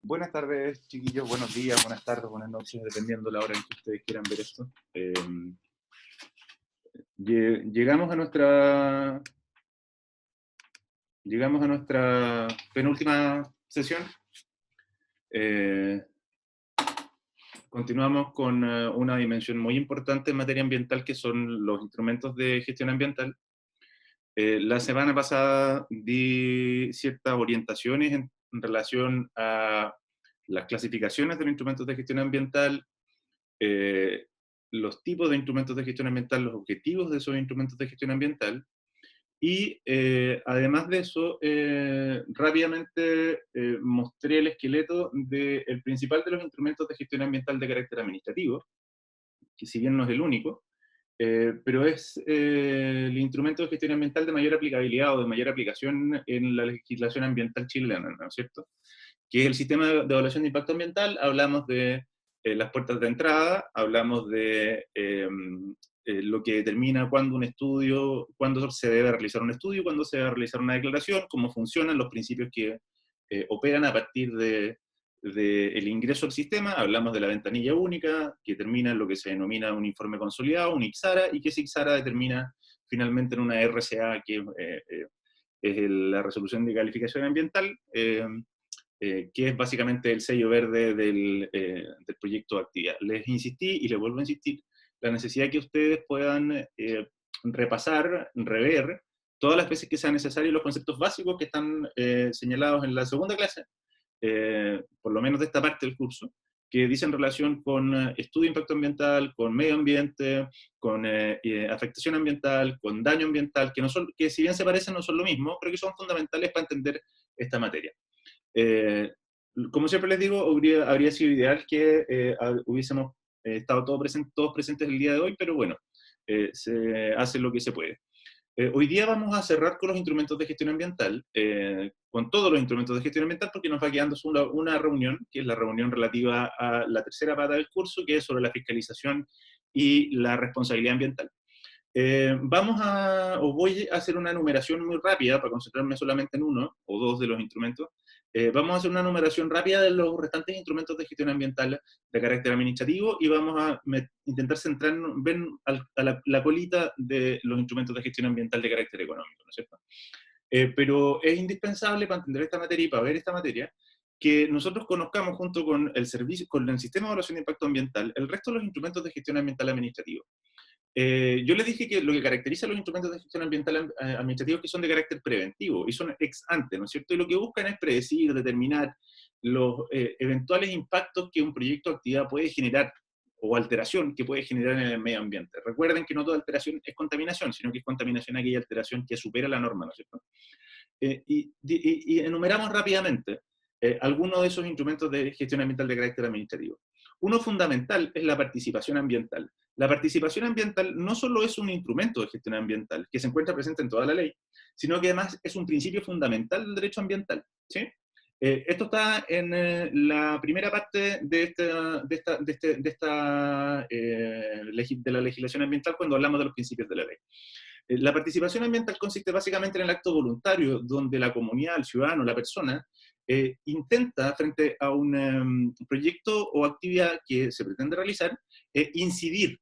Buenas tardes, chiquillos, buenos días, buenas tardes, buenas noches, dependiendo de la hora en que ustedes quieran ver esto. Llegamos a nuestra penúltima sesión. Continuamos con una dimensión muy importante en materia ambiental, que son los instrumentos de gestión ambiental. La semana pasada di ciertas orientaciones en relación a las clasificaciones de los instrumentos de gestión ambiental, eh, los tipos de instrumentos de gestión ambiental, los objetivos de esos instrumentos de gestión ambiental, y además de eso, rápidamente mostré el esqueleto del principal de los instrumentos de gestión ambiental de carácter administrativo, que si bien no es el único, pero es el instrumento de gestión ambiental de mayor aplicabilidad o de mayor aplicación en la legislación ambiental chilena, ¿no es cierto? Que es el sistema de evaluación de impacto ambiental. Hablamos de las puertas de entrada, hablamos de lo que determina cuándo cuándo se debe realizar un estudio, cuándo se debe realizar una declaración, cómo funcionan los principios que operan a partir del ingreso al sistema. Hablamos de la ventanilla única, que determina lo que se denomina un informe consolidado, un IXARA, y que ese IXARA determina finalmente en una RCA, que es la resolución de calificación ambiental, que es básicamente el sello verde del proyecto de actividad. Les insistí y les vuelvo a insistir la necesidad que ustedes puedan repasar, rever, todas las veces que sea necesario los conceptos básicos que están señalados en la segunda clase, por lo menos de esta parte del curso, que dicen relación con estudio de impacto ambiental, con medio ambiente, con afectación ambiental, con daño ambiental, que si bien se parecen no son lo mismo, pero que son fundamentales para entender esta materia. Como siempre les digo, habría sido ideal que hubiésemos estado todos presentes el día de hoy, pero bueno, se hace lo que se puede. Hoy día vamos a cerrar con los instrumentos de gestión ambiental, con todos los instrumentos de gestión ambiental, porque nos va quedando una reunión, que es la reunión relativa a la tercera pata del curso, que es sobre la fiscalización y la responsabilidad ambiental. Os voy a hacer una enumeración muy rápida para concentrarme solamente en uno o dos de los instrumentos. Vamos a hacer una enumeración rápida de los restantes instrumentos de gestión ambiental de carácter administrativo, y vamos a intentar centrarnos, ver a la colita de los instrumentos de gestión ambiental de carácter económico, ¿no es cierto? Pero es indispensable para entender esta materia y para ver esta materia, que nosotros conozcamos junto con el servicio, con el sistema de evaluación de impacto ambiental, el resto de los instrumentos de gestión ambiental administrativo. Yo les dije que lo que caracteriza a los instrumentos de gestión ambiental administrativos es que son de carácter preventivo y son ex ante, ¿no es cierto? Y lo que buscan es predecir, determinar los eventuales impactos que un proyecto de actividad puede generar, o alteración que puede generar en el medio ambiente. Recuerden que no toda alteración es contaminación, sino que es contaminación aquella alteración que supera la norma, ¿no es cierto? Y enumeramos rápidamente algunos de esos instrumentos de gestión ambiental de carácter administrativo. Uno fundamental es la participación ambiental. La participación ambiental no solo es un instrumento de gestión ambiental que se encuentra presente en toda la ley, sino que además es un principio fundamental del derecho ambiental, ¿sí? Esto está en la primera parte de la legislación ambiental, cuando hablamos de los principios de la ley. La participación ambiental consiste básicamente en el acto voluntario, donde la comunidad, el ciudadano, la persona, intenta, frente a un proyecto o actividad que se pretende realizar, incidir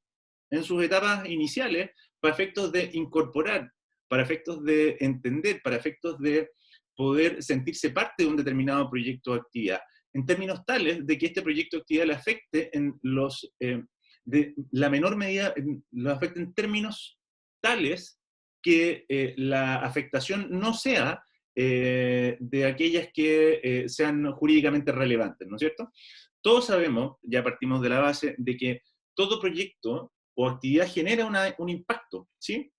en sus etapas iniciales para efectos de incorporar, para efectos de entender, para efectos de poder sentirse parte de un determinado proyecto o actividad, en términos tales de que este proyecto o actividad le afecte de la menor medida, lo afecte en términos tales que la afectación no sea de aquellas que sean jurídicamente relevantes, ¿no es cierto? Todos sabemos, ya partimos de la base, de que todo proyecto o actividad genera un impacto, ¿sí?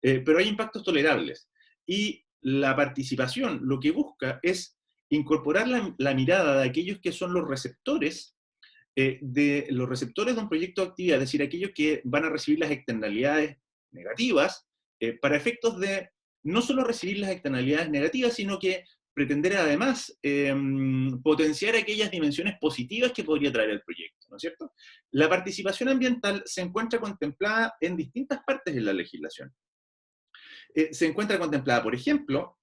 Pero hay impactos tolerables. Y la participación lo que busca es incorporar la mirada de aquellos que son los receptores de un proyecto de actividad, es decir, aquellos que van a recibir las externalidades negativas, para efectos de no solo recibir las externalidades negativas, sino que pretender además potenciar aquellas dimensiones positivas que podría traer el proyecto, ¿no es cierto? La participación ambiental se encuentra contemplada en distintas partes de la legislación. Se encuentra contemplada, por ejemplo,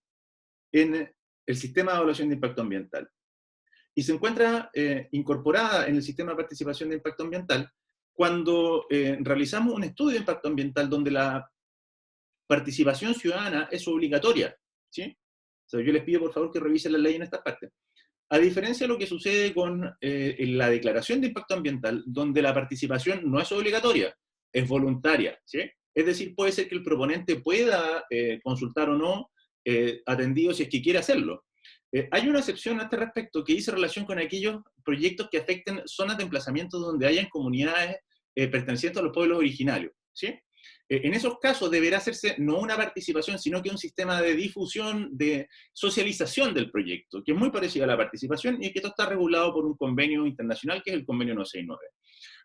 en el sistema de evaluación de impacto ambiental. y se encuentra incorporada en el sistema de participación de impacto ambiental cuando realizamos un estudio de impacto ambiental donde la participación ciudadana es obligatoria, ¿sí? O sea, yo les pido por favor que revisen la ley en esta parte. A diferencia de lo que sucede con la declaración de impacto ambiental, donde la participación no es obligatoria, es voluntaria, ¿sí? Es decir, puede ser que el proponente pueda consultar o no, atendido si es que quiere hacerlo. Hay una excepción a este respecto que dice relación con aquellos proyectos que afecten zonas de emplazamiento donde hayan comunidades pertenecientes a los pueblos originarios, ¿sí? En esos casos deberá hacerse no una participación, sino que un sistema de difusión, de socialización del proyecto, que es muy parecido a la participación y que esto está regulado por un convenio internacional que es el convenio 969.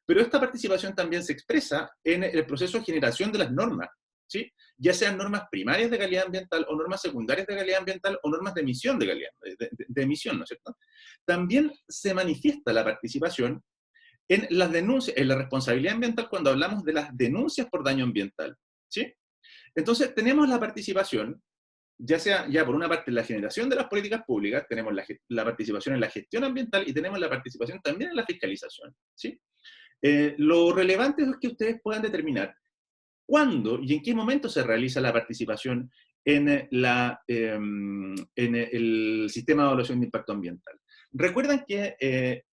Pero esta participación también se expresa en el proceso de generación de las normas, ¿sí? Ya sean normas primarias de calidad ambiental o normas secundarias de calidad ambiental o normas de emisión de calidad, de emisión, ¿no es cierto? También se manifiesta la participación en las denuncias, en la responsabilidad ambiental cuando hablamos de las denuncias por daño ambiental, ¿sí? Entonces tenemos la participación, ya sea ya por una parte en la generación de las políticas públicas, tenemos la participación en la gestión ambiental y tenemos la participación también en la fiscalización, ¿sí? Lo relevante es que ustedes puedan determinar cuándo y en qué momento se realiza la participación en, en el sistema de evaluación de impacto ambiental. Recuerden que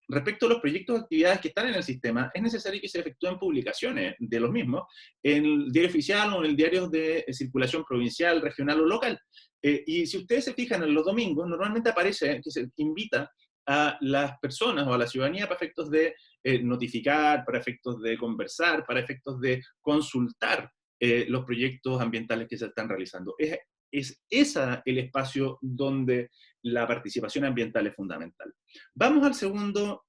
respecto a los proyectos o actividades que están en el sistema, es necesario que se efectúen publicaciones de los mismos en el diario oficial o en el diario de circulación provincial, regional o local. Y si ustedes se fijan en los domingos, normalmente aparece que se invita a las personas o a la ciudadanía para efectos de notificar, para efectos de conversar, para efectos de consultar los proyectos ambientales que se están realizando. Es ese el espacio donde la participación ambiental es fundamental. Vamos al segundo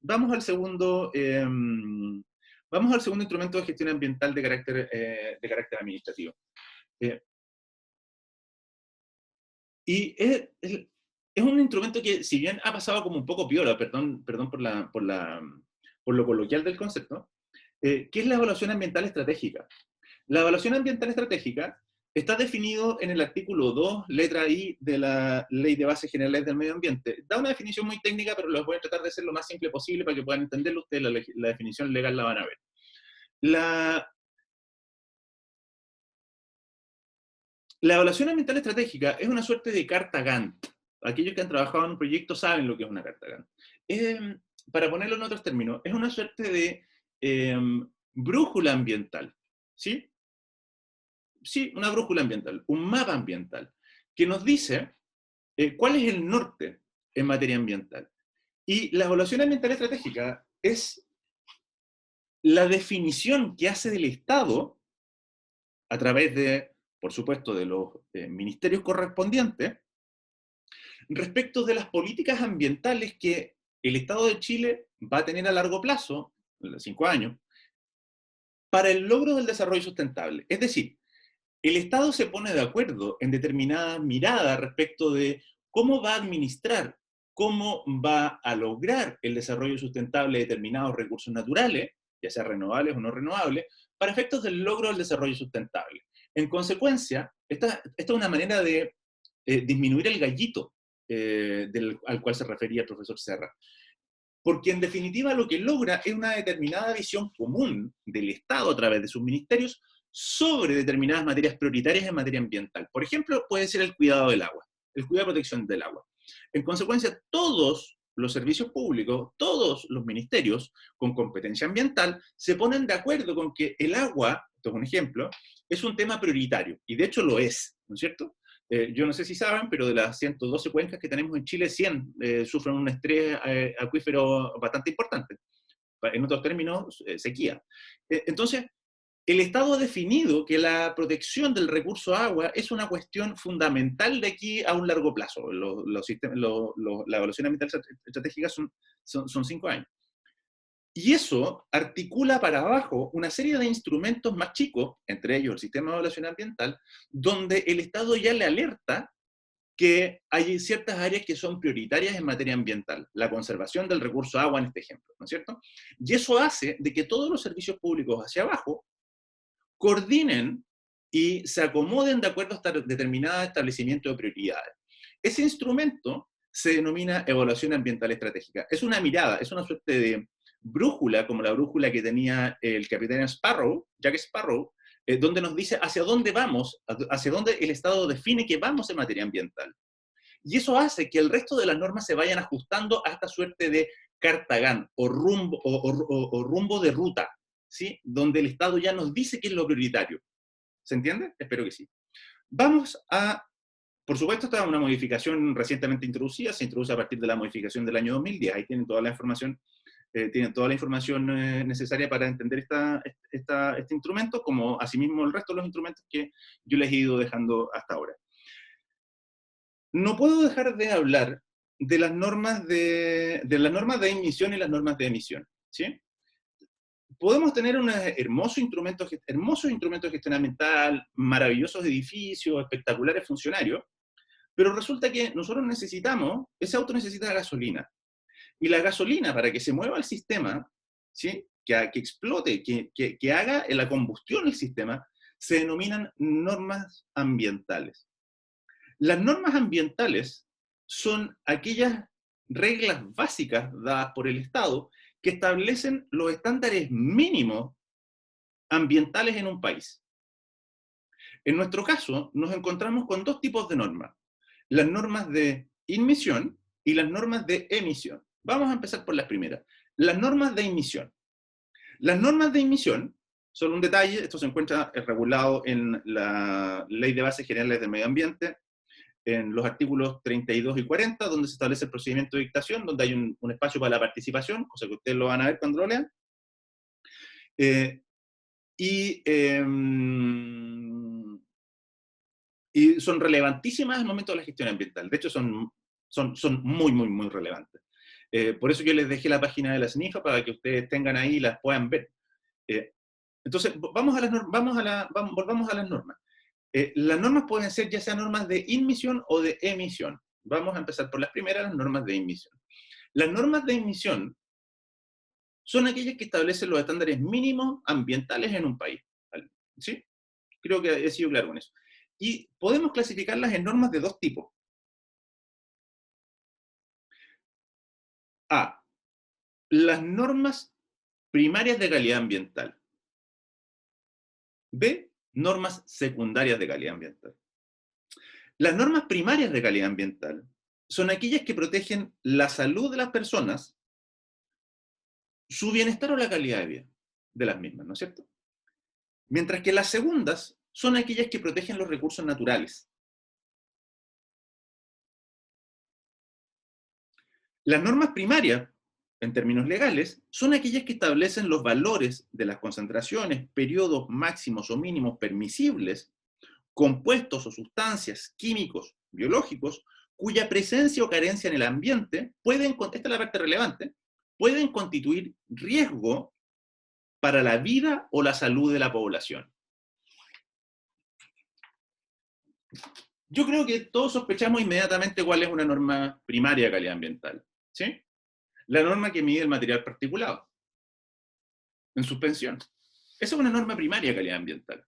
instrumento de gestión ambiental de carácter administrativo. Y es un instrumento que, si bien ha pasado como un poco piola, perdón por lo coloquial del concepto, que es la evaluación ambiental estratégica. La evaluación ambiental estratégica está definido en el artículo 2, letra I de la Ley de Bases Generales del Medio Ambiente. Da una definición muy técnica, pero les voy a tratar de ser lo más simple posible para que puedan entenderlo ustedes. La definición legal la van a ver. La evaluación ambiental estratégica es una suerte de carta Gantt. Aquellos que han trabajado en un proyecto saben lo que es una carta Gantt. Para ponerlo en otros términos, es una suerte de brújula ambiental. ¿Sí? Sí, una brújula ambiental, un mapa ambiental, que nos dice cuál es el norte en materia ambiental. Y la evaluación ambiental estratégica es la definición que hace del Estado, a través de, por supuesto, de los ministerios correspondientes, respecto de las políticas ambientales que el Estado de Chile va a tener a largo plazo, en 5 años, para el logro del desarrollo sustentable. Es decir, el Estado se pone de acuerdo en determinada mirada respecto de cómo va a administrar, cómo va a lograr el desarrollo sustentable de determinados recursos naturales, ya sea renovables o no renovables, para efectos del logro del desarrollo sustentable. En consecuencia, esta es una manera de disminuir el gallito al cual se refería el profesor Serra. Porque en definitiva lo que logra es una determinada visión común del Estado a través de sus ministerios sobre determinadas materias prioritarias en materia ambiental. Por ejemplo, puede ser el cuidado del agua, el cuidado y protección del agua. En consecuencia, todos los servicios públicos, todos los ministerios con competencia ambiental se ponen de acuerdo con que el agua, esto es un ejemplo, es un tema prioritario, y de hecho lo es, ¿no es cierto? Yo no sé si saben, pero de las 112 cuencas que tenemos en Chile, 100 sufren un estrés acuífero bastante importante. En otros términos, sequía. Entonces, el Estado ha definido que la protección del recurso agua es una cuestión fundamental de aquí a un largo plazo. La evaluación ambiental estratégica son 5 años. Y eso articula para abajo una serie de instrumentos más chicos, entre ellos el sistema de evaluación ambiental, donde el Estado ya le alerta que hay ciertas áreas que son prioritarias en materia ambiental, la conservación del recurso agua en este ejemplo, ¿no es cierto? Y eso hace de que todos los servicios públicos hacia abajo coordinen y se acomoden de acuerdo a determinado establecimiento de prioridades. Ese instrumento se denomina evaluación ambiental estratégica. Es una mirada, es una suerte de brújula, como la brújula que tenía el capitán Sparrow, Jack Sparrow, donde nos dice hacia dónde vamos, hacia dónde el Estado define que vamos en materia ambiental. Y eso hace que el resto de las normas se vayan ajustando a esta suerte de Cartagán o rumbo de ruta, ¿sí? Donde el Estado ya nos dice qué es lo prioritario. ¿Se entiende? Espero que sí. Vamos a, por supuesto, esta es una modificación recientemente introducida, se introduce a partir de la modificación del año 2010, ahí tienen toda la información, necesaria para entender este instrumento, como asimismo el resto de los instrumentos que yo les he ido dejando hasta ahora. No puedo dejar de hablar de las normas de emisión y las normas de emisión, ¿sí? Podemos tener unos hermosos instrumentos de gestión ambiental, maravillosos edificios, espectaculares funcionarios, pero resulta que nosotros ese auto necesita gasolina. Y la gasolina, para que se mueva el sistema, ¿sí? que explote, que haga la combustión el sistema, se denominan normas ambientales. Las normas ambientales son aquellas reglas básicas dadas por el Estado que establecen los estándares mínimos ambientales en un país. En nuestro caso, nos encontramos con dos tipos de normas: las normas de admisión y las normas de emisión. Vamos a empezar por las primeras. Las normas de admisión. Las normas de admisión son un detalle, esto se encuentra regulado en la Ley de Bases Generales del Medio Ambiente, en los artículos 32 y 40, donde se establece el procedimiento de dictación, donde hay un espacio para la participación, cosa que ustedes lo van a ver cuando lo lean. Y son relevantísimas al momento de la gestión ambiental. De hecho, son muy, muy, muy relevantes. Por eso yo les dejé la página de la CNIFA para que ustedes tengan ahí y las puedan ver. Entonces, volvamos a las normas. Las normas pueden ser ya sea normas de admisión o de emisión. Vamos a empezar por las primeras, las normas de admisión. Las normas de admisión son aquellas que establecen los estándares mínimos ambientales en un país. ¿Sí? Creo que he sido claro con eso. Y podemos clasificarlas en normas de dos tipos. A, las normas primarias de calidad ambiental. B, normas secundarias de calidad ambiental. Las normas primarias de calidad ambiental son aquellas que protegen la salud de las personas, su bienestar o la calidad de vida de las mismas, ¿no es cierto? Mientras que las segundas son aquellas que protegen los recursos naturales. Las normas primarias, en términos legales, son aquellas que establecen los valores de las concentraciones, periodos máximos o mínimos permisibles, compuestos o sustancias químicos, biológicos, cuya presencia o carencia en el ambiente esta es la parte relevante, pueden constituir riesgo para la vida o la salud de la población. Yo creo que todos sospechamos inmediatamente cuál es una norma primaria de calidad ambiental, ¿sí? La norma que mide el material particulado en suspensión. Esa es una norma primaria de calidad ambiental.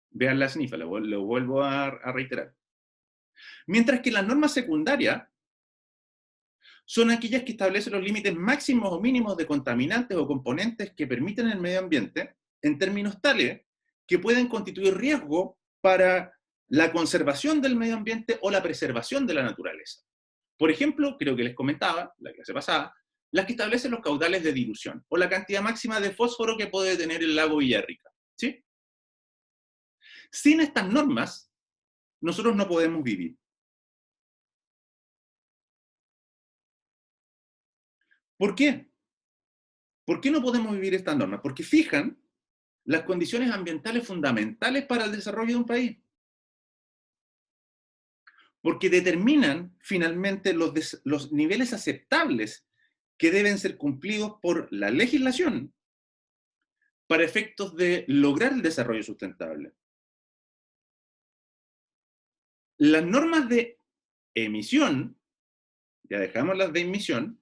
Vean la SNIFA, lo vuelvo a reiterar. Mientras que las normas secundarias son aquellas que establecen los límites máximos o mínimos de contaminantes o componentes que permiten el medio ambiente en términos tales que pueden constituir riesgo para la conservación del medio ambiente o la preservación de la naturaleza. Por ejemplo, creo que les comentaba, la clase pasada, las que establecen los caudales de dilución o la cantidad máxima de fósforo que puede tener el lago Villarrica, ¿sí? Sin estas normas, nosotros no podemos vivir. ¿Por qué? ¿Por qué no podemos vivir estas normas? Porque fijan las condiciones ambientales fundamentales para el desarrollo de un país. Porque determinan finalmente los niveles aceptables que deben ser cumplidos por la legislación para efectos de lograr el desarrollo sustentable. Las normas de emisión, ya dejamos las de emisión,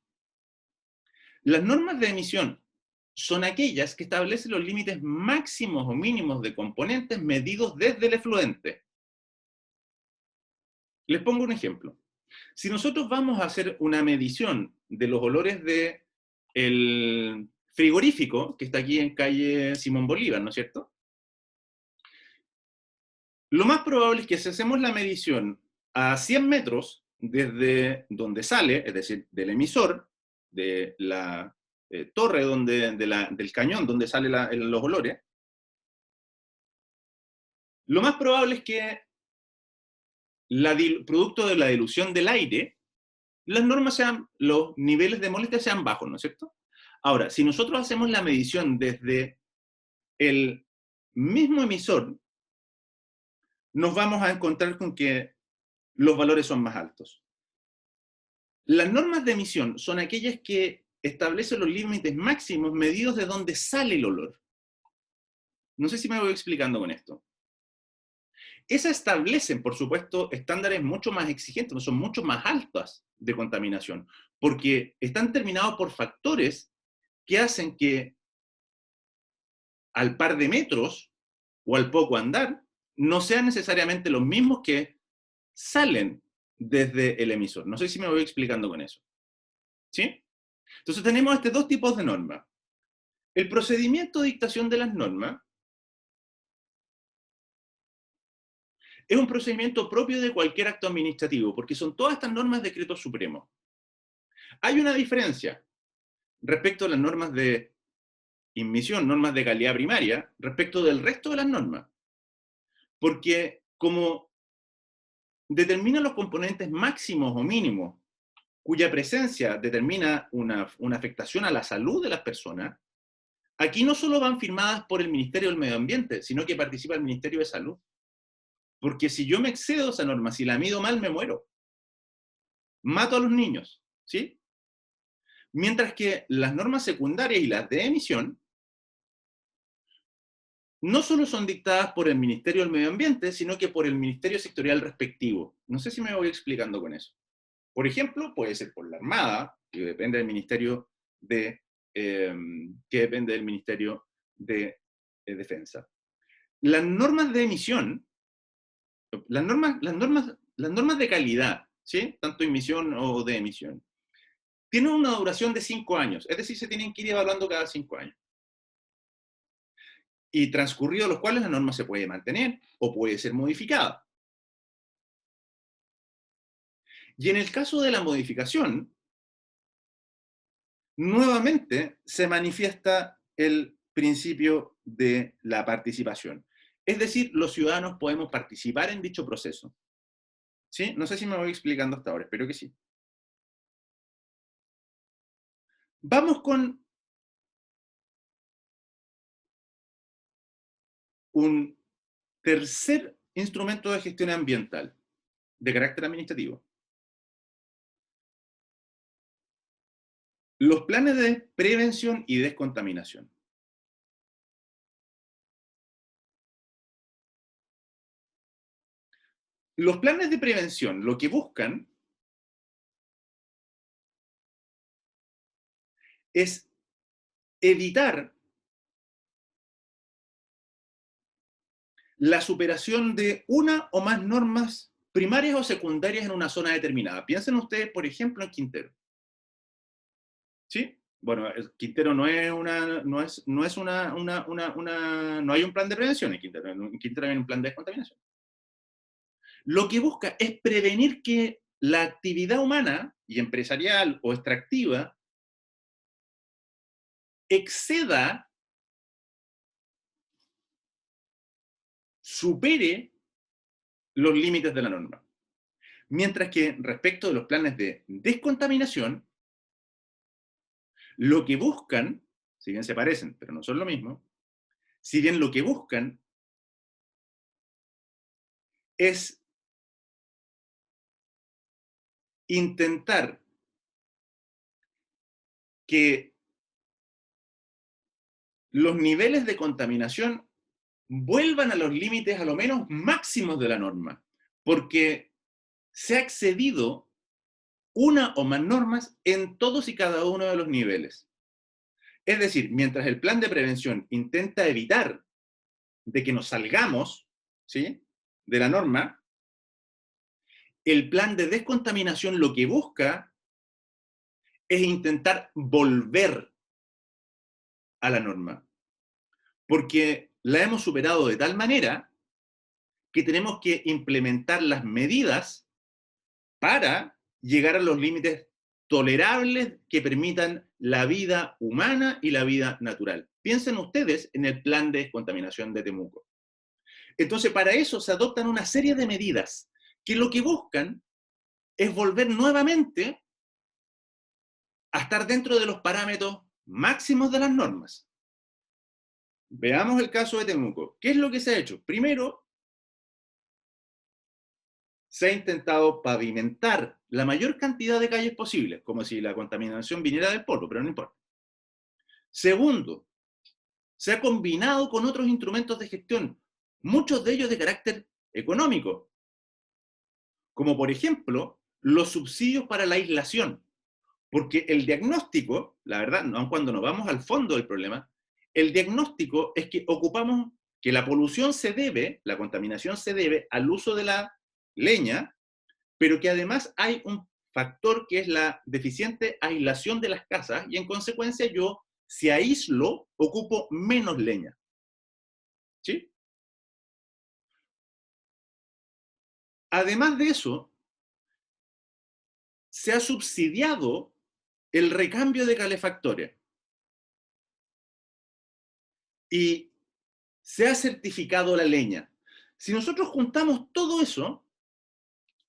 las normas de emisión son aquellas que establecen los límites máximos o mínimos de componentes medidos desde el efluente. Les pongo un ejemplo. Si nosotros vamos a hacer una medición de los olores de el frigorífico, que está aquí en calle Simón Bolívar, ¿no es cierto? Lo más probable es que si hacemos la medición a 100 metros desde donde sale, es decir, del emisor, de la torre del cañón donde salen los olores, lo más probable es que producto de la dilución del aire, las normas sean, los niveles de molestia sean bajos, ¿no es cierto? Ahora, si nosotros hacemos la medición desde el mismo emisor, nos vamos a encontrar con que los valores son más altos. Las normas de emisión son aquellas que establecen los límites máximos medidos de dónde sale el olor. No sé si me voy explicando con esto. Esas establecen, por supuesto, estándares mucho más exigentes, son mucho más altas de contaminación, porque están determinados por factores que hacen que al par de metros o al poco andar no sean necesariamente los mismos que salen desde el emisor. No sé si me voy explicando con eso. ¿Sí? Entonces tenemos estos dos tipos de normas. El procedimiento de dictación de las normas es un procedimiento propio de cualquier acto administrativo, porque son todas estas normas de decreto supremo. Hay una diferencia respecto a las normas de admisión, normas de calidad primaria, respecto del resto de las normas. Porque como determina los componentes máximos o mínimos, cuya presencia determina una afectación a la salud de las personas, aquí no solo van firmadas por el Ministerio del Medio Ambiente, sino que participa el Ministerio de Salud. Porque si yo me excedo esa norma, si la mido mal, me muero. Mato a los niños, ¿sí? Mientras que las normas secundarias y las de emisión no solo son dictadas por el Ministerio del Medio Ambiente, sino que por el Ministerio Sectorial respectivo. No sé si me voy explicando con eso. Por ejemplo, puede ser por la Armada, que depende del Ministerio de Defensa. Las normas de emisión, las normas de calidad, ¿sí? Tanto emisión o de emisión, tienen una duración de 5 años, es decir, se tienen que ir evaluando cada 5 años. Y transcurridos los cuales la norma se puede mantener o puede ser modificada. Y en el caso de la modificación, nuevamente se manifiesta el principio de la participación. Es decir, los ciudadanos podemos participar en dicho proceso. ¿Sí? No sé si me voy explicando hasta ahora, espero que sí. Vamos con un tercer instrumento de gestión ambiental de carácter administrativo. Los planes de prevención y descontaminación. Los planes de prevención lo que buscan es evitar la superación de una o más normas primarias o secundarias en una zona determinada. Piensen ustedes, por ejemplo, en Quintero. ¿Sí? Bueno, Quintero no es no hay un plan de prevención en Quintero hay un plan de descontaminación. Lo que busca es prevenir que la actividad humana y empresarial o extractiva exceda, supere los límites de la norma. Mientras que respecto de los planes de descontaminación, lo que buscan, si bien se parecen, pero no son lo mismo, si bien lo que buscan es intentar que los niveles de contaminación vuelvan a los límites a lo menos máximos de la norma, porque se ha excedido una o más normas en todos y cada uno de los niveles. Es decir, mientras el plan de prevención intenta evitar de que nos salgamos, ¿sí?, de la norma, El plan de descontaminación lo que busca es intentar volver a la norma, porque la hemos superado de tal manera que tenemos que implementar las medidas para llegar a los límites tolerables que permitan la vida humana y la vida natural. Piensen ustedes en el plan de descontaminación de Temuco. Entonces, para eso se adoptan una serie de medidas que lo que buscan es volver nuevamente a estar dentro de los parámetros máximos de las normas. Veamos el caso de Temuco. ¿Qué es lo que se ha hecho? Primero, se ha intentado pavimentar la mayor cantidad de calles posibles, como si la contaminación viniera del polvo, pero no importa. Segundo, se ha combinado con otros instrumentos de gestión, muchos de ellos de carácter económico, como por ejemplo los subsidios para la aislación, porque el diagnóstico, la verdad, aun cuando nos vamos al fondo del problema, el diagnóstico es que ocupamos, que la polución se debe, la contaminación se debe al uso de la leña, pero que además hay un factor que es la deficiente aislación de las casas y en consecuencia yo, si aíslo, ocupo menos leña. ¿Sí? Además de eso, se ha subsidiado el recambio de calefactores y se ha certificado la leña. Si nosotros juntamos todo eso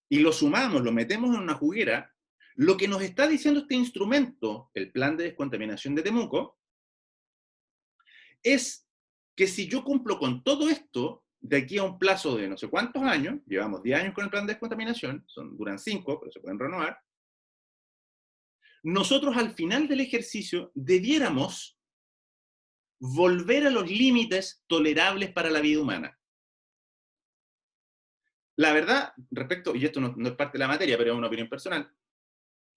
y lo sumamos, lo metemos en una juguera, lo que nos está diciendo este instrumento, el Plan de Descontaminación de Temuco, es que si yo cumplo con todo esto, de aquí a un plazo de no sé cuántos años, llevamos 10 años con el plan de descontaminación, duran 5, pero se pueden renovar, nosotros al final del ejercicio debiéramos volver a los límites tolerables para la vida humana. La verdad, respecto, y esto no es parte de la materia, pero es una opinión personal,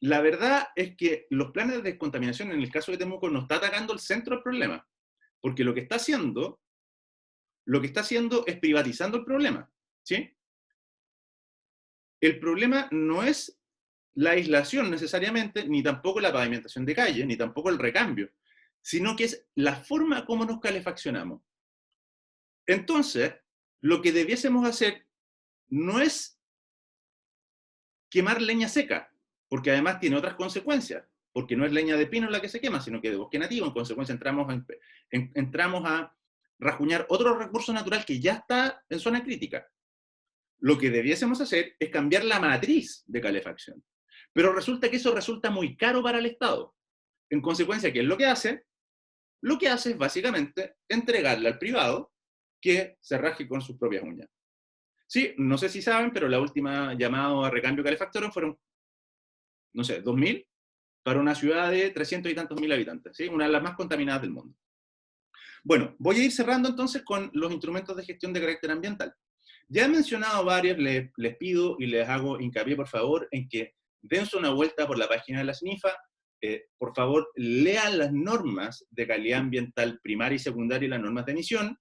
la verdad es que los planes de descontaminación en el caso de Temuco no está atacando el centro del problema, porque lo que está haciendo es privatizando el problema, ¿sí? El problema no es la aislación necesariamente, ni tampoco la pavimentación de calle, ni tampoco el recambio, sino que es la forma como nos calefaccionamos. Entonces, lo que debiésemos hacer no es quemar leña seca, porque además tiene otras consecuencias, porque no es leña de pino la que se quema, sino que de bosque nativo, en consecuencia entramos a rajuñar otro recurso natural que ya está en zona crítica. Lo que debiésemos hacer es cambiar la matriz de calefacción. Pero resulta que eso resulta muy caro para el Estado. En consecuencia, ¿qué es lo que hace? Lo que hace es básicamente entregarle al privado que se raje con sus propias uñas. Sí, no sé si saben, pero la última llamada a recambio calefactorio fueron, no sé, 2.000 para una ciudad de 300 y tantos mil habitantes, ¿sí? Una de las más contaminadas del mundo. Bueno, voy a ir cerrando entonces con los instrumentos de gestión de carácter ambiental. Ya he mencionado varios, les pido y les hago hincapié, por favor, en que dense una vuelta por la página de la SNIFA, por favor, lean las normas de calidad ambiental primaria y secundaria y las normas de emisión,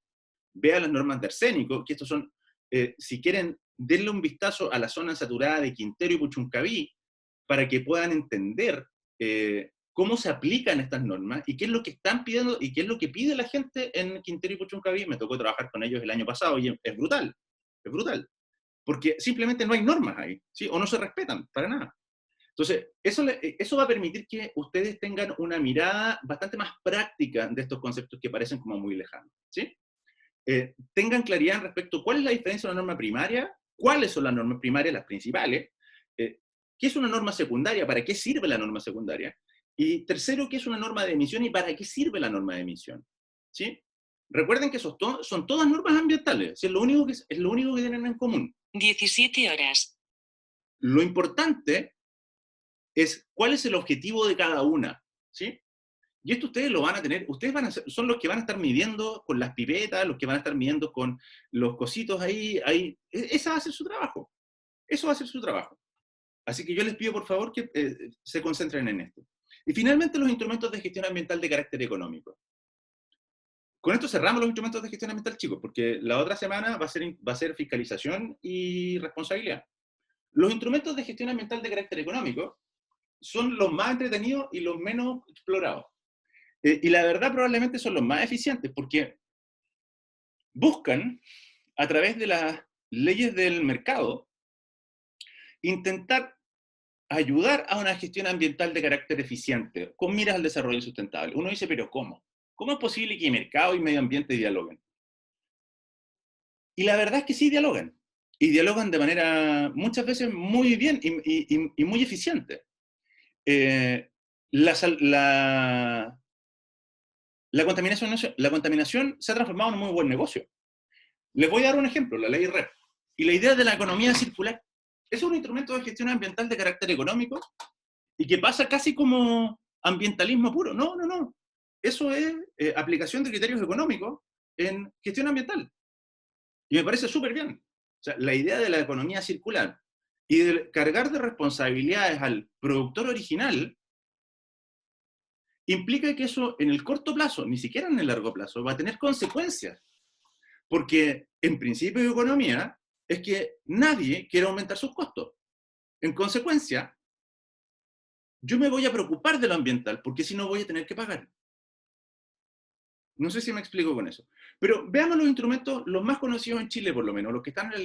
vean las normas de arsénico, que estos son, si quieren, denle un vistazo a la zona saturada de Quintero y Puchuncaví, para que puedan entender cómo se aplican estas normas y qué es lo que están pidiendo y qué es lo que pide la gente en Quintero y Puchuncaví. Me tocó trabajar con ellos el año pasado y es brutal, porque simplemente no hay normas ahí, ¿sí? O no se respetan para nada. Entonces, eso va a permitir que ustedes tengan una mirada bastante más práctica de estos conceptos que parecen como muy lejanos, ¿sí? Tengan claridad respecto a cuál es la diferencia de una norma primaria, cuáles son las normas primarias, las principales, qué es una norma secundaria, para qué sirve la norma secundaria, y tercero, qué es una norma de emisión y para qué sirve la norma de emisión, ¿sí? Recuerden que son todas normas ambientales, ¿sí? Es lo único que tienen en común. 17 horas. Lo importante es cuál es el objetivo de cada una, ¿sí? Y esto ustedes lo van a tener, son los que van a estar midiendo con las pipetas, los que van a estar midiendo con los cositos ahí. Esa va a ser su trabajo. Eso va a ser su trabajo. Así que yo les pido por favor que se concentren en esto. Y finalmente los instrumentos de gestión ambiental de carácter económico. Con esto cerramos los instrumentos de gestión ambiental, chicos, porque la otra semana va a ser fiscalización y responsabilidad. Los instrumentos de gestión ambiental de carácter económico son los más entretenidos y los menos explorados. Y la verdad probablemente son los más eficientes, porque buscan, a través de las leyes del mercado, intentar ayudar a una gestión ambiental de carácter eficiente, con miras al desarrollo sustentable. Uno dice, pero ¿cómo? ¿Cómo es posible que mercado y medio ambiente dialoguen? Y la verdad es que sí dialogan. Y dialogan de manera muchas veces muy bien y muy eficiente. Eh, la, la contaminación se ha transformado en un muy buen negocio. Les voy a dar un ejemplo, la ley REP. Y la idea de la economía circular. Es un instrumento de gestión ambiental de carácter económico y que pasa casi como ambientalismo puro. No, no, no. Eso es aplicación de criterios económicos en gestión ambiental. Y me parece súper bien. O sea, la idea de la economía circular y de cargar de responsabilidades al productor original implica que eso en el corto plazo, ni siquiera en el largo plazo, va a tener consecuencias. Porque en principio de economía es que nadie quiere aumentar sus costos. En consecuencia, yo me voy a preocupar de lo ambiental porque si no voy a tener que pagar. No sé si me explico con eso. Pero veamos los instrumentos, los más conocidos en Chile por lo menos, los que están en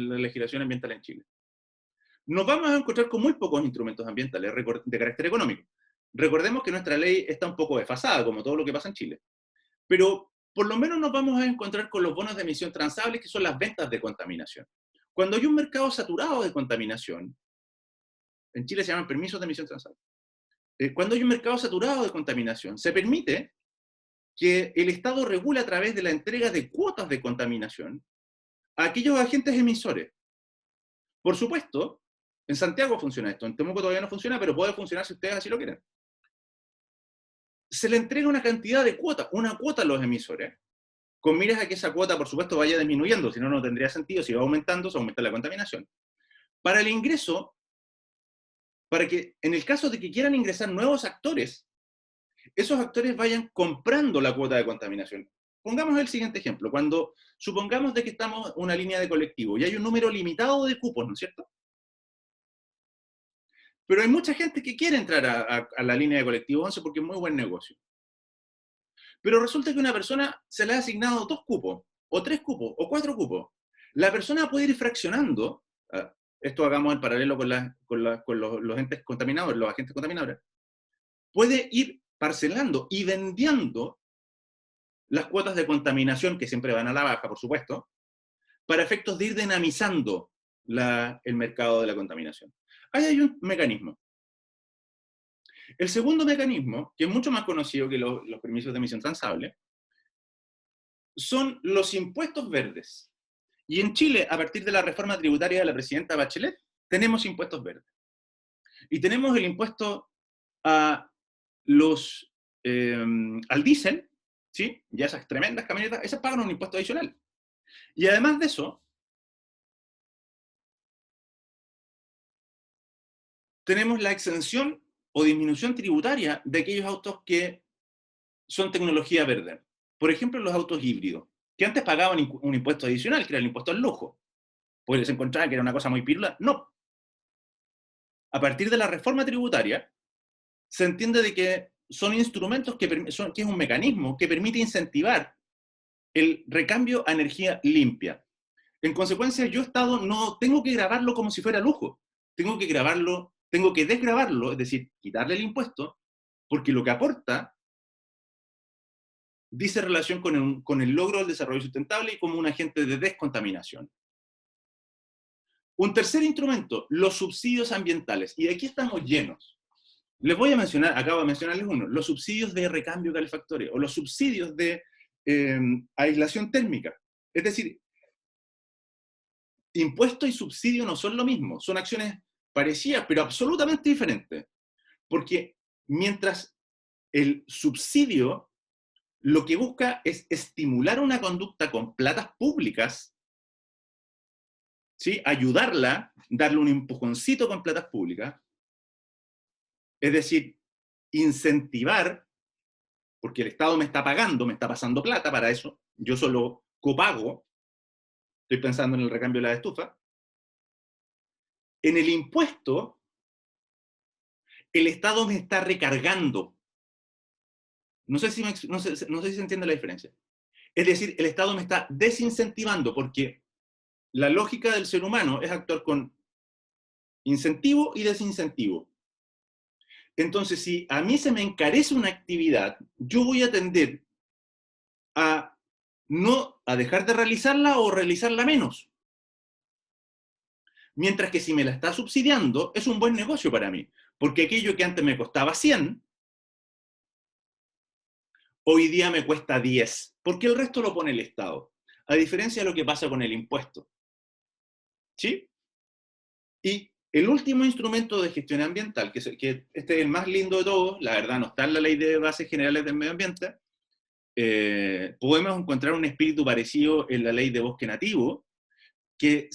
la legislación ambiental en Chile. Nos vamos a encontrar con muy pocos instrumentos ambientales de carácter económico. Recordemos que nuestra ley está un poco desfasada, como todo lo que pasa en Chile. Pero por lo menos nos vamos a encontrar con los bonos de emisión transables, que son las ventas de contaminación. Cuando hay un mercado saturado de contaminación, en Chile se llaman permisos de emisión transable. Cuando hay un mercado saturado de contaminación, se permite que el Estado regule a través de la entrega de cuotas de contaminación a aquellos agentes emisores. Por supuesto, en Santiago funciona esto, en Temuco todavía no funciona, pero puede funcionar si ustedes así lo quieren. Se le entrega una cantidad de cuota, una cuota a los emisores, con miras a que esa cuota, por supuesto, vaya disminuyendo, si no, no tendría sentido. Si va aumentando, se aumenta la contaminación. Para el ingreso, para que en el caso de que quieran ingresar nuevos actores, esos actores vayan comprando la cuota de contaminación. Pongamos el siguiente ejemplo. Cuando supongamos de que estamos en una línea de colectivo y hay un número limitado de cupos, ¿no es cierto? Pero hay mucha gente que quiere entrar a la línea de colectivo 11 porque es muy buen negocio. Pero resulta que una persona se le ha asignado 2 cupos, o 3 cupos, o 4 cupos. La persona puede ir fraccionando, esto hagamos en paralelo con los entes contaminadores, los agentes contaminadores, puede ir parcelando y vendiendo las cuotas de contaminación, que siempre van a la baja, por supuesto, para efectos de ir dinamizando el mercado de la contaminación. Ahí hay un mecanismo. El segundo mecanismo, que es mucho más conocido que los permisos de emisión transable, son los impuestos verdes. Y en Chile, a partir de la reforma tributaria de la presidenta Bachelet, tenemos impuestos verdes. Y tenemos el impuesto a los, al diésel, ¿sí? Ya esas tremendas camionetas, esas pagan un impuesto adicional. Y además de eso, tenemos la exención o disminución tributaria de aquellos autos que son tecnología verde. Por ejemplo, los autos híbridos, que antes pagaban un impuesto adicional, que era el impuesto al lujo. Pues les encontraban que era una cosa muy pirula. No. A partir de la reforma tributaria, se entiende de que son instrumentos que es un mecanismo que permite incentivar el recambio a energía limpia. En consecuencia, yo Estado no tengo que grabarlo como si fuera lujo. Tengo que grabarlo, tengo que desgrabarlo, es decir, quitarle el impuesto, porque lo que aporta dice relación con el logro del desarrollo sustentable y como un agente de descontaminación. Un tercer instrumento, los subsidios ambientales. Y de aquí estamos llenos. Les voy a mencionar, acabo de mencionarles uno, los subsidios de recambio calefactorio o los subsidios de aislación térmica. Es decir, impuesto y subsidio no son lo mismo, son acciones parecidas, pero absolutamente diferentes. Porque mientras el subsidio lo que busca es estimular una conducta con platas públicas, ¿sí? Ayudarla, darle un empujoncito con platas públicas, es decir, incentivar, porque el Estado me está pagando, me está pasando plata para eso, yo solo copago, estoy pensando en el recambio de la estufa, En el impuesto, el Estado me está recargando. No sé si, no sé si se entiende la diferencia. Es decir, el Estado me está desincentivando porque la lógica del ser humano es actuar con incentivo y desincentivo. Entonces, si a mí se me encarece una actividad, yo voy a tender a no a dejar de realizarla o realizarla menos. Mientras que si me la está subsidiando, es un buen negocio para mí, porque aquello que antes me costaba 100, hoy día me cuesta 10, porque el resto lo pone el Estado, a diferencia de lo que pasa con el impuesto. ¿Sí? Y el último instrumento de gestión ambiental, que este es el más lindo de todos, la verdad no está en la ley de bases generales del medio ambiente, podemos encontrar un espíritu parecido en la ley de bosque nativo, que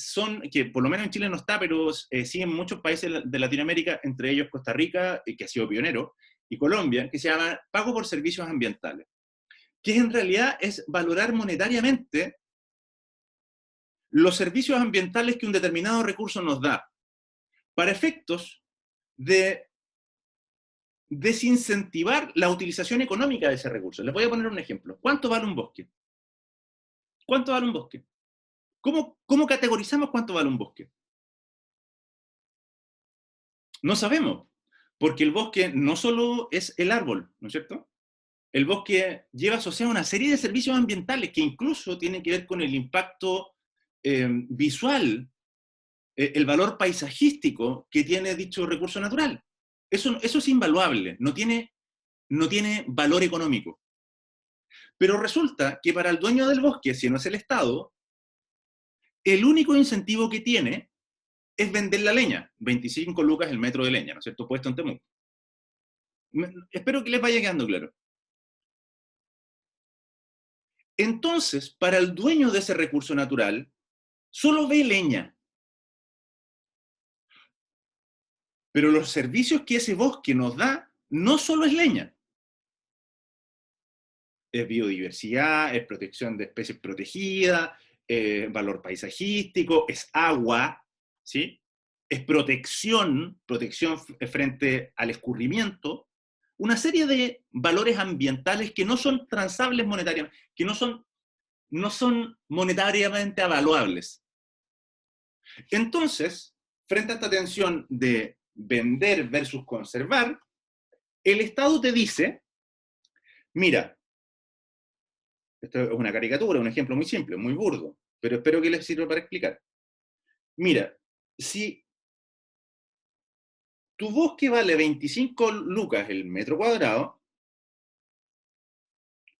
por lo menos en Chile no está, pero sí en muchos países de Latinoamérica, entre ellos Costa Rica, que ha sido pionero, y Colombia, que se llama pago por servicios ambientales, que en realidad es valorar monetariamente los servicios ambientales que un determinado recurso nos da, para efectos de desincentivar la utilización económica de ese recurso. Les voy a poner un ejemplo. ¿Cuánto vale un bosque? ¿Cuánto vale un bosque? ¿Cómo categorizamos cuánto vale un bosque? No sabemos, porque el bosque no solo es el árbol, ¿no es cierto? El bosque lleva asociado una serie de servicios ambientales que incluso tienen que ver con el impacto visual, el valor paisajístico que tiene dicho recurso natural. Eso es invaluable, no tiene valor económico. Pero resulta que para el dueño del bosque, si no es el Estado, el único incentivo que tiene es vender la leña, 25 lucas el metro de leña, ¿no es cierto?, puesto en Temuco. Espero que les vaya quedando claro. Entonces, para el dueño de ese recurso natural, solo ve leña, pero los servicios que ese bosque nos da no solo es leña, es biodiversidad, es protección de especies protegidas, valor paisajístico, es agua, ¿sí? Es protección frente al escurrimiento, una serie de valores ambientales que no son transables monetariamente, que no son monetariamente avaluables. Entonces, frente a esta tensión de vender versus conservar, el Estado te dice, mira, esto es una caricatura, un ejemplo muy simple, muy burdo, pero espero que les sirva para explicar. Mira, si tu bosque vale 25 lucas el metro cuadrado,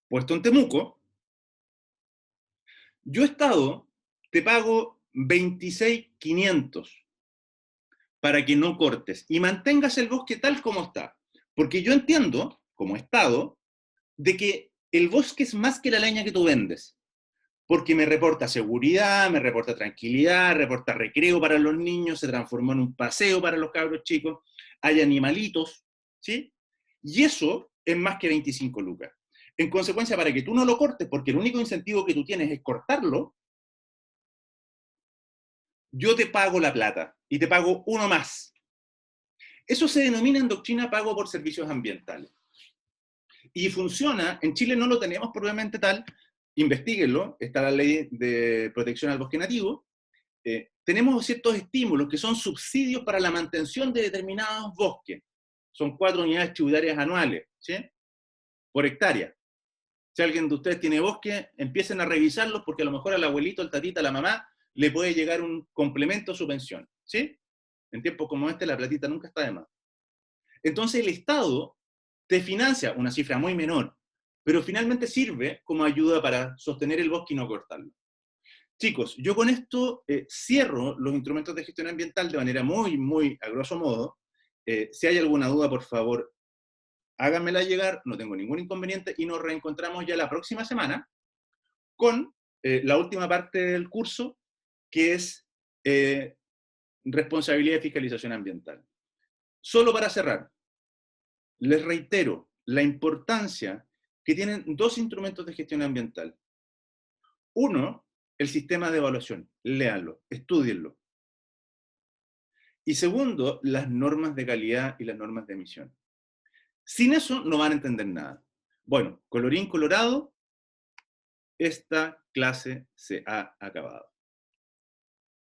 puesto en Temuco, yo Estado te pago 26.500 para que no cortes y mantengas el bosque tal como está. Porque yo entiendo, como Estado, de que el bosque es más que la leña que tú vendes. Porque me reporta seguridad, me reporta tranquilidad, reporta recreo para los niños, se transformó en un paseo para los cabros chicos, hay animalitos, ¿sí? Y eso es más que 25 lucas. En consecuencia, para que tú no lo cortes, porque el único incentivo que tú tienes es cortarlo, yo te pago la plata y te pago uno más. Eso se denomina en doctrina pago por servicios ambientales. Y funciona, en Chile no lo tenemos probablemente tal, investiguenlo, está la ley de protección al bosque nativo, tenemos ciertos estímulos que son subsidios para la mantención de determinados bosques. Son 4 unidades tributarias anuales, ¿sí? Por hectárea. Si alguien de ustedes tiene bosque, empiecen a revisarlos porque a lo mejor al abuelito, al tatita, a la mamá, le puede llegar un complemento a su pensión, ¿sí? En tiempos como este la platita nunca está de más. Entonces el Estado te financia una cifra muy menor, pero finalmente sirve como ayuda para sostener el bosque y no cortarlo. Chicos, yo con esto cierro los instrumentos de gestión ambiental de manera muy, muy a grosso modo. Si hay alguna duda, por favor, háganmela llegar, no tengo ningún inconveniente y nos reencontramos ya la próxima semana con la última parte del curso, que es responsabilidad y fiscalización ambiental. Solo para cerrar, les reitero la importancia que tienen dos instrumentos de gestión ambiental. Uno, el sistema de evaluación. Léanlo, estúdienlo. Y segundo, las normas de calidad y las normas de emisión. Sin eso no van a entender nada. Bueno, colorín colorado, esta clase se ha acabado.